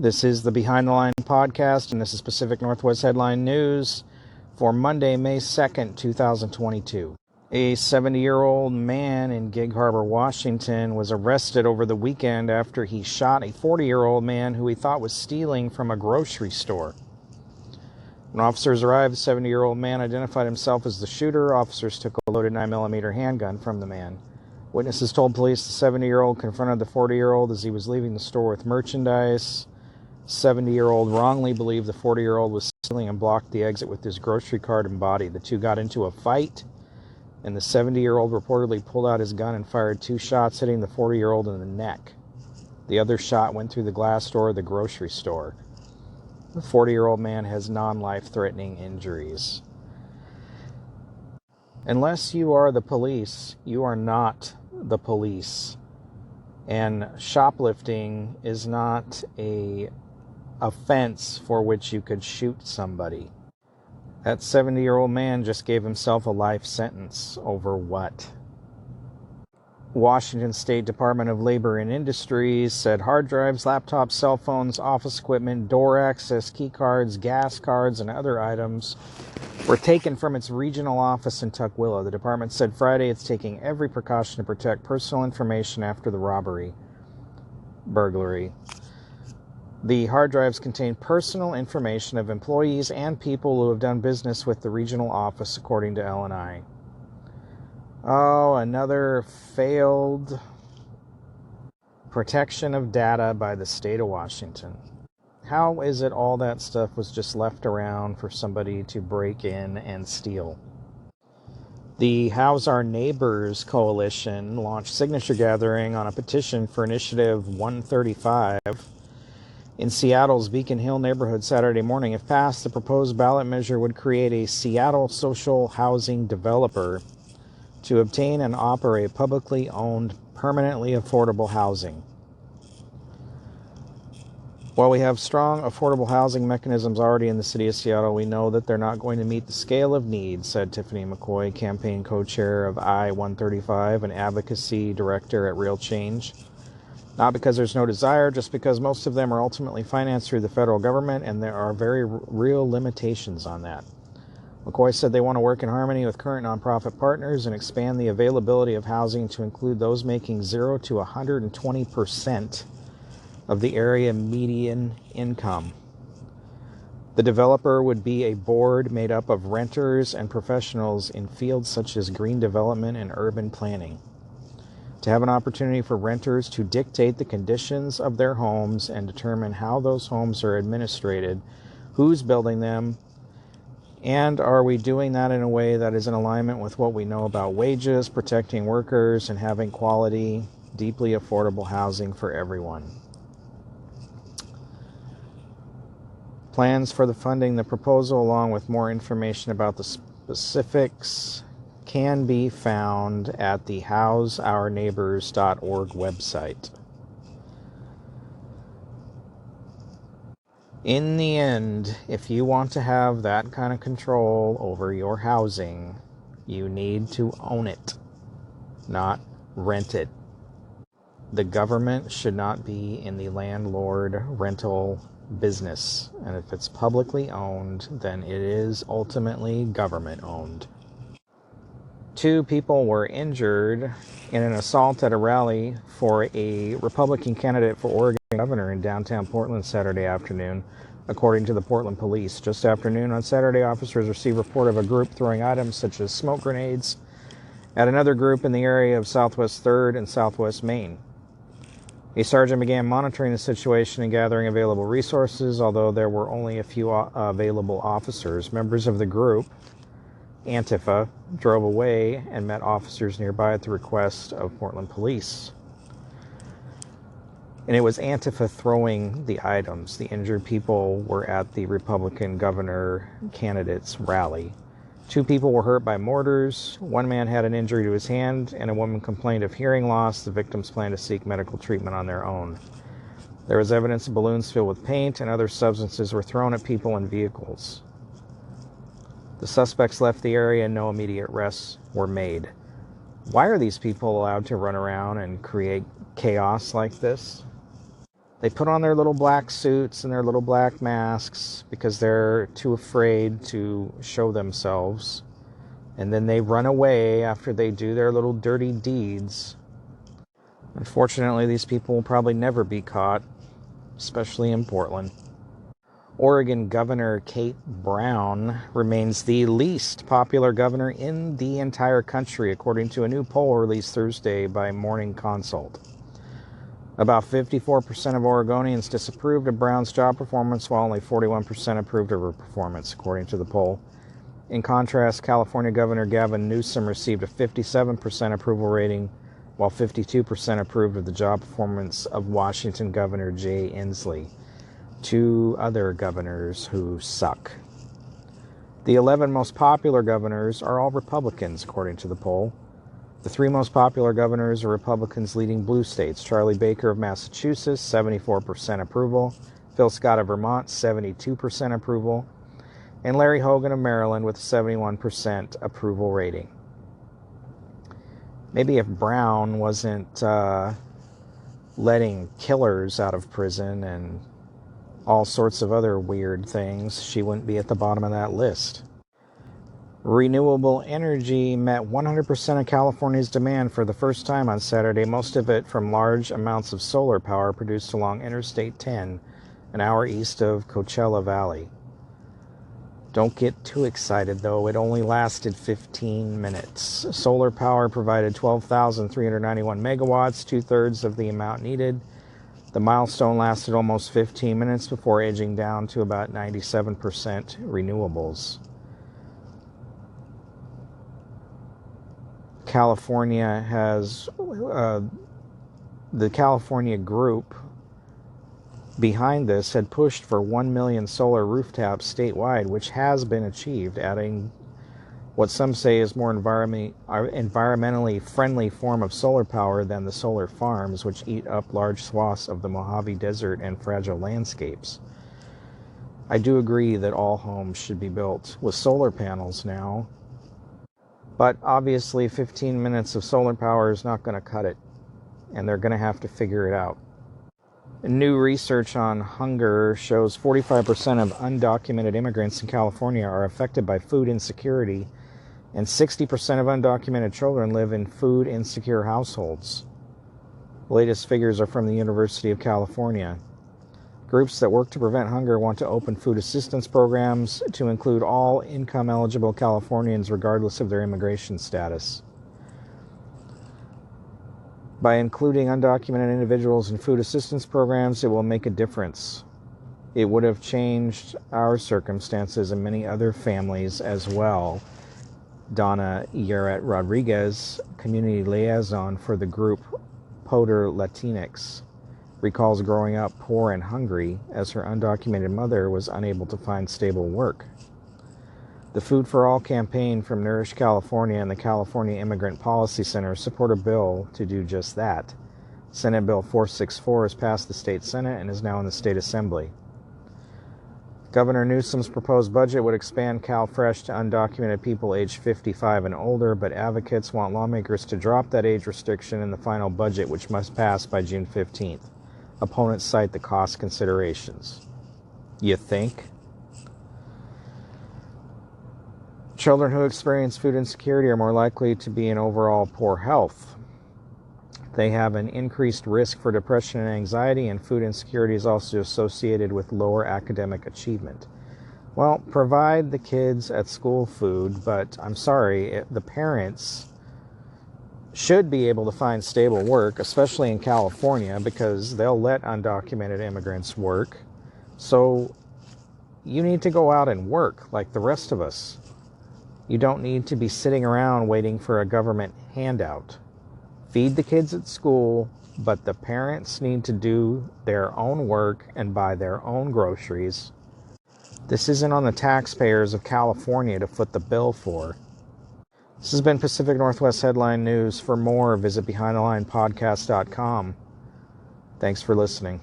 This is the Behind the Line podcast, and this is Pacific Northwest Headline News for Monday, May 2nd, 2022. A 70-year-old man in Gig Harbor, Washington, was arrested over the weekend after he shot a 40-year-old man who he thought was stealing from a grocery store. When officers arrived, the 70-year-old man identified himself as the shooter. Officers took a loaded 9mm handgun from the man. Witnesses told police the 70-year-old confronted the 40-year-old as he was leaving the store with merchandise. 70-year-old wrongly believed the 40-year-old was stealing and blocked the exit with his grocery cart and body. The two got into a fight, and the 70-year-old reportedly pulled out his gun and fired 2 shots, hitting the 40-year-old in the neck. The other shot went through the glass door of the grocery store. The 40-year-old man has non-life-threatening injuries. Unless you are the police, you are not the police. And shoplifting is not an offense for which you could shoot somebody. That 70-year-old man just gave himself a life sentence over what? Washington State Department of Labor and Industries said hard drives, laptops, cell phones, office equipment, door access, key cards, gas cards, and other items were taken from its regional office in Tukwila. The department said Friday it's taking every precaution to protect personal information after the burglary. The hard drives contain personal information of employees and people who have done business with the regional office, according to L&I. Oh, another failed protection of data by the state of Washington. How is it all that stuff was just left around for somebody to break in and steal? The How's Our Neighbors Coalition launched signature gathering on a petition for Initiative 135 in Seattle's Beacon Hill neighborhood Saturday morning. If passed, the proposed ballot measure would create a Seattle social housing developer to obtain and operate publicly owned, permanently affordable housing. While we have strong affordable housing mechanisms already in the city of Seattle, we know that they're not going to meet the scale of need, said Tiffany McCoy, campaign co-chair of I-135 and advocacy director at Real Change. Not because there's no desire, just because most of them are ultimately financed through the federal government, and there are very real limitations on that. McCoy said they want to work in harmony with current nonprofit partners and expand the availability of housing to include those making 0 to 120% of the area median income. The developer would be a board made up of renters and professionals in fields such as green development and urban planning. To have an opportunity for renters to dictate the conditions of their homes and determine how those homes are administrated, who's building them, and are we doing that in a way that is in alignment with what we know about wages, protecting workers, and having quality, deeply affordable housing for everyone? Plans for the funding the proposal, along with more information about the specifics, can be found at the howsourneighbors.org website. In the end, if you want to have that kind of control over your housing, you need to own it, not rent it. The government should not be in the landlord rental business, and if it's publicly owned, then it is ultimately government owned. 2 people were injured in an assault at a rally for a Republican candidate for Oregon governor in downtown Portland Saturday afternoon, according to the Portland police. Just after noon on Saturday, officers received report of a group throwing items such as smoke grenades at another group in the area of Southwest 3rd and Southwest Main. A sergeant began monitoring the situation and gathering available resources, although there were only a few available officers. Members of the group, ANTIFA, drove away and met officers nearby at the request of Portland police. And it was Antifa throwing the items. The injured people were at the Republican governor candidate's rally. 2 people were hurt by mortars. 1 man had an injury to his hand, and a woman complained of hearing loss. The victims plan to seek medical treatment on their own. There was evidence of balloons filled with paint and other substances were thrown at people and vehicles. The suspects left the area and no immediate arrests were made. Why are these people allowed to run around and create chaos like this? They put on their little black suits and their little black masks because they're too afraid to show themselves. And then they run away after they do their little dirty deeds. Unfortunately, these people will probably never be caught, especially in Portland. Oregon Governor Kate Brown remains the least popular governor in the entire country, according to a new poll released Thursday by Morning Consult. About 54% of Oregonians disapproved of Brown's job performance, while only 41% approved of her performance, according to the poll. In contrast, California Governor Gavin Newsom received a 57% approval rating, while 52% approved of the job performance of Washington Governor Jay Inslee, two other governors who suck. The 11 most popular governors are all Republicans, according to the poll. The 3 most popular governors are Republicans leading blue states: Charlie Baker of Massachusetts, 74% approval; Phil Scott of Vermont, 72% approval; and Larry Hogan of Maryland with a 71% approval rating. Maybe if Brown wasn't letting killers out of prison and all sorts of other weird things, she wouldn't be at the bottom of that list. Renewable energy met 100% of California's demand for the first time on Saturday, most of it from large amounts of solar power produced along Interstate 10, an hour east of Coachella Valley. Don't get too excited, though. It only lasted 15 minutes. Solar power provided 12,391 megawatts, 2/3 of the amount needed. The milestone lasted almost 15 minutes before edging down to about 97% renewables. California has the California group behind this had pushed for 1 million solar rooftops statewide, which has been achieved, adding what some say is more environmentally friendly form of solar power than the solar farms, which eat up large swaths of the Mojave Desert and fragile landscapes. I do agree that all homes should be built with solar panels now, but obviously 15 minutes of solar power is not going to cut it, and they're going to have to figure it out. New research on hunger shows 45% of undocumented immigrants in California are affected by food insecurity, and 60% of undocumented children live in food insecure households. The latest figures are from the University of California. Groups that work to prevent hunger want to open food assistance programs to include all income-eligible Californians regardless of their immigration status. By including undocumented individuals in food assistance programs, it will make a difference. It would have changed our circumstances and many other families as well. Donna Yaret Rodriguez, community liaison for the group Poder Latinx, recalls growing up poor and hungry as her undocumented mother was unable to find stable work. The Food for All campaign from Nourish California and the California Immigrant Policy Center support a bill to do just that. Senate Bill 464 has passed the state Senate and is now in the state assembly. Governor Newsom's proposed budget would expand CalFresh to undocumented people aged 55 and older, but advocates want lawmakers to drop that age restriction in the final budget, which must pass by June 15th. Opponents cite the cost considerations. You think? Children who experience food insecurity are more likely to be in overall poor health. They have an increased risk for depression and anxiety, and food insecurity is also associated with lower academic achievement. Well, provide the kids at school food, but I'm sorry, the parents should be able to find stable work, especially in California, because they'll let undocumented immigrants work. So you need to go out and work like the rest of us. You don't need to be sitting around waiting for a government handout. Feed the kids at school, but the parents need to do their own work and buy their own groceries. This isn't on the taxpayers of California to foot the bill for. This has been Pacific Northwest Headline News. For more, visit BehindTheLinePodcast.com. Thanks for listening.